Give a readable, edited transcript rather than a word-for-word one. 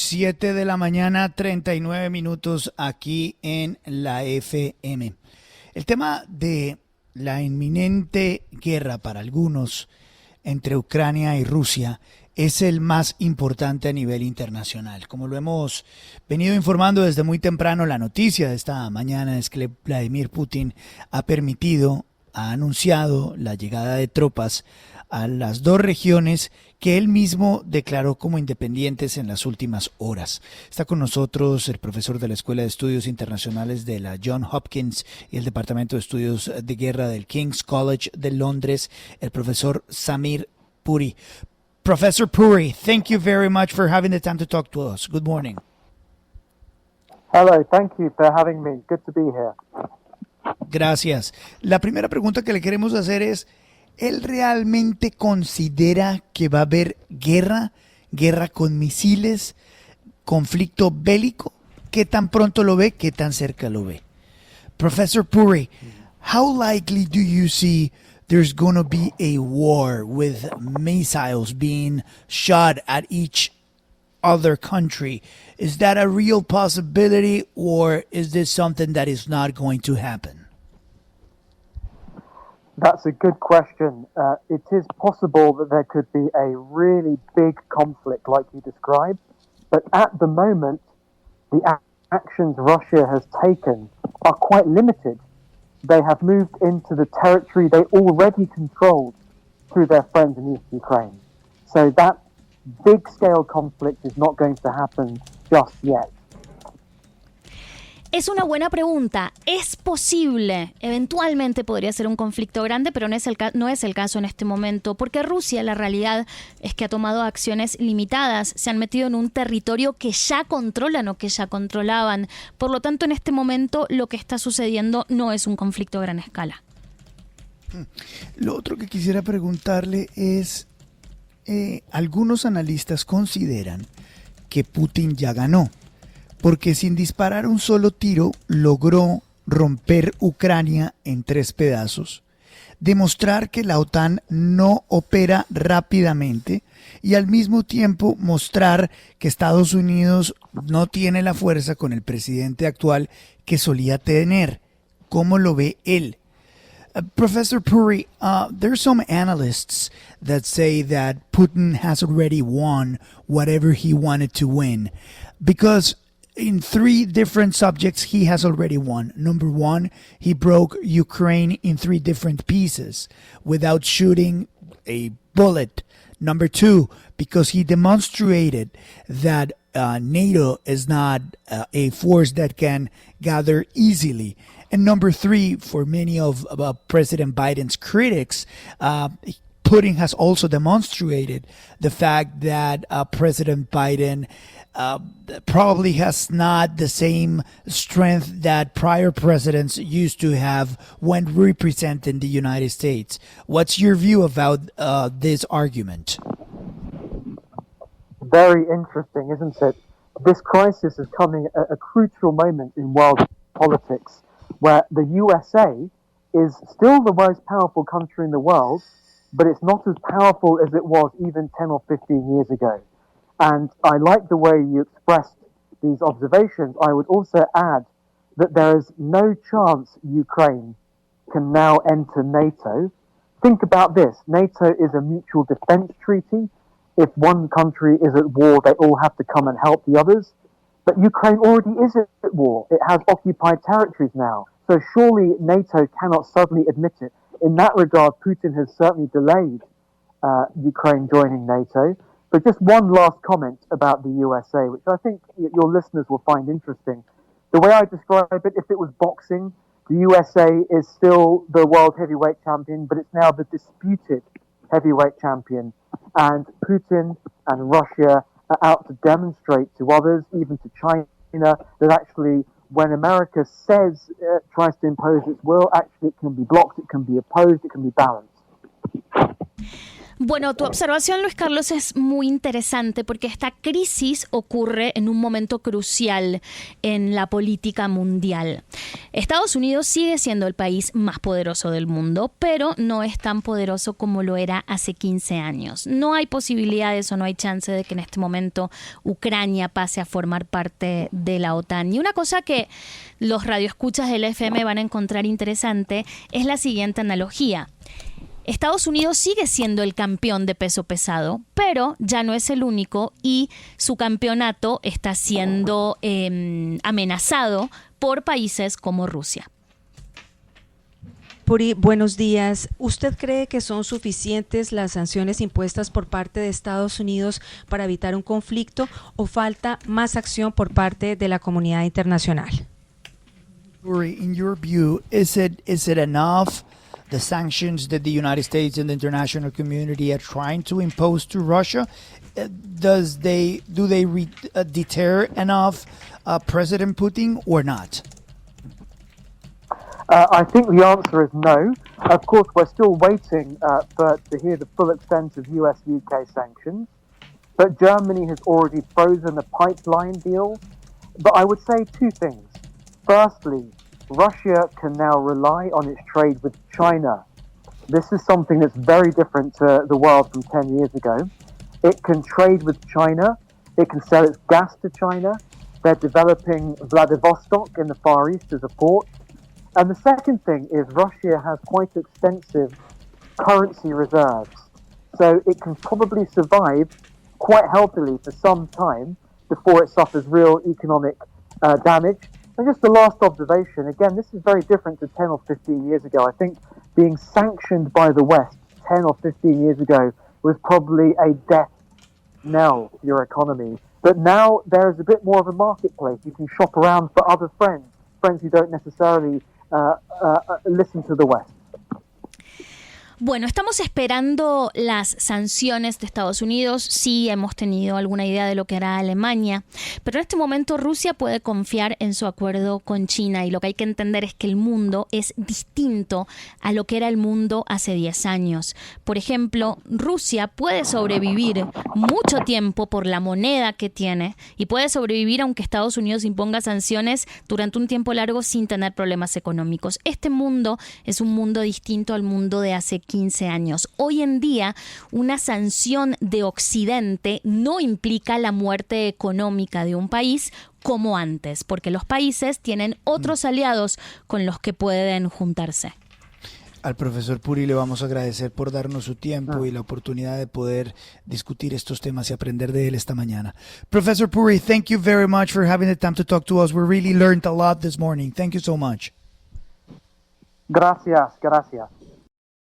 7 de la mañana, 39 minutos aquí en la FM. El tema de la inminente guerra para algunos entre Ucrania y Rusia es el más importante a nivel internacional. Como lo hemos venido informando desde muy temprano, la noticia de esta mañana es que Vladimir Putin ha anunciado la llegada de tropas a las dos regiones que él mismo declaró como independientes en las últimas horas. Está con nosotros el profesor de la Escuela de Estudios Internacionales de la Johns Hopkins y el Departamento de Estudios de Guerra del King's College de Londres, el profesor Samir Puri. Professor Puri, thank you very much for having the time to talk to us. Good morning. Hello, thank you for having me. Good to be here. Gracias. La primera pregunta que le queremos hacer es, ¿él realmente considera que va a haber guerra con misiles, conflicto bélico? ¿Qué tan pronto lo ve? ¿Qué tan cerca lo ve? Professor Puri, how likely do you see there's going to be a war with missiles being shot at each other country? Is that a real possibility, or is this something that is not going to happen? That's a good question. It is possible that there could be a really big conflict like you described, but at the moment, the actions Russia has taken are quite limited. They have moved into the territory they already controlled through their friends in East Ukraine. So that big-scale conflict is not going to happen just yet. Es una buena pregunta. Es posible, eventualmente podría ser un conflicto grande, pero no es el caso en este momento, porque Rusia, la realidad es que ha tomado acciones limitadas, se han metido en un territorio que ya controlan o que ya controlaban. Por lo tanto, en este momento lo que está sucediendo no es un conflicto a gran escala. Lo otro que quisiera preguntarle es, algunos analistas consideran que Putin ya ganó, porque sin disparar un solo tiro logró romper Ucrania en 3 pedazos, demostrar que la OTAN no opera rápidamente y al mismo tiempo mostrar que Estados Unidos no tiene la fuerza con el presidente actual que solía tener. ¿Cómo lo ve él? Professor Puri, there are some analysts that say that Putin has already won whatever he wanted to win, because in 3 different subjects, he has already won. Number 1, he broke Ukraine in 3 different pieces without shooting a bullet. Number 2, because he demonstrated that NATO is not a force that can gather easily. And number 3, for many of President Biden's critics, Putin has also demonstrated the fact that President Biden probably has not the same strength that prior presidents used to have when representing the United States. What's your view about this argument? Very interesting, isn't it? This crisis is coming at a crucial moment in world politics, where the USA is still the most powerful country in the world, but it's not as powerful as it was even 10 or 15 years ago. And I like the way you expressed these observations. I would also add that there is no chance Ukraine can now enter NATO. Think about this. NATO is a mutual defense treaty. If one country is at war, they all have to come and help the others. But Ukraine already is at war. It has occupied territories now. So surely NATO cannot suddenly admit it. In that regard, Putin has certainly delayed Ukraine joining NATO. But just one last comment about the USA, which I think your listeners will find interesting. The way I describe it, if it was boxing, the USA is still the world heavyweight champion, but it's now the disputed heavyweight champion. And Putin and Russia are out to demonstrate to others, even to China, that actually when America tries to impose its will, actually it can be blocked, it can be opposed, it can be balanced. Bueno, tu observación, Luis Carlos, es muy interesante porque esta crisis ocurre en un momento crucial en la política mundial. Estados Unidos sigue siendo el país más poderoso del mundo, pero no es tan poderoso como lo era hace 15 años. No hay posibilidades o no hay chance de que en este momento Ucrania pase a formar parte de la OTAN. Y una cosa que los radioescuchas del FM van a encontrar interesante es la siguiente analogía. Estados Unidos sigue siendo el campeón de peso pesado, pero ya no es el único y su campeonato está siendo amenazado por países como Rusia. Puri, buenos días. ¿Usted cree que son suficientes las sanciones impuestas por parte de Estados Unidos para evitar un conflicto o falta más acción por parte de la comunidad internacional? Puri, in your view, is it enough? The sanctions that the United States and the international community are trying to impose to Russia, do they deter enough President Putin or not? I think the answer is no. Of course, we're still waiting to hear the full extent of US-UK sanctions. But Germany has already frozen a pipeline deal. But I would say two things. Firstly, Russia can now rely on its trade with China. This is something that's very different to the world from 10 years ago. It can trade with China. It can sell its gas to China. They're developing Vladivostok in the Far East as a port. And the second thing is Russia has quite extensive currency reserves. So it can probably survive quite healthily for some time before it suffers real economic damage. And just the last observation, again, this is very different to 10 or 15 years ago. I think being sanctioned by the West 10 or 15 years ago was probably a death knell for your economy. But now there is a bit more of a marketplace. You can shop around for other friends who don't necessarily listen to the West. Bueno, estamos esperando las sanciones de Estados Unidos. Sí, hemos tenido alguna idea de lo que hará Alemania, pero en este momento Rusia puede confiar en su acuerdo con China y lo que hay que entender es que el mundo es distinto a lo que era el mundo hace 10 años. Por ejemplo, Rusia puede sobrevivir mucho tiempo por la moneda que tiene y puede sobrevivir aunque Estados Unidos imponga sanciones durante un tiempo largo sin tener problemas económicos. Este mundo es un mundo distinto al mundo de hace 15 años. Hoy en día, una sanción de Occidente no implica la muerte económica de un país como antes, porque los países tienen otros aliados con los que pueden juntarse. Al profesor Puri le vamos a agradecer por darnos su tiempo y la oportunidad de poder discutir estos temas y aprender de él esta mañana. Professor Puri, thank you very much for having the time to talk to us. We really learned a lot this morning. Thank you so much. Gracias.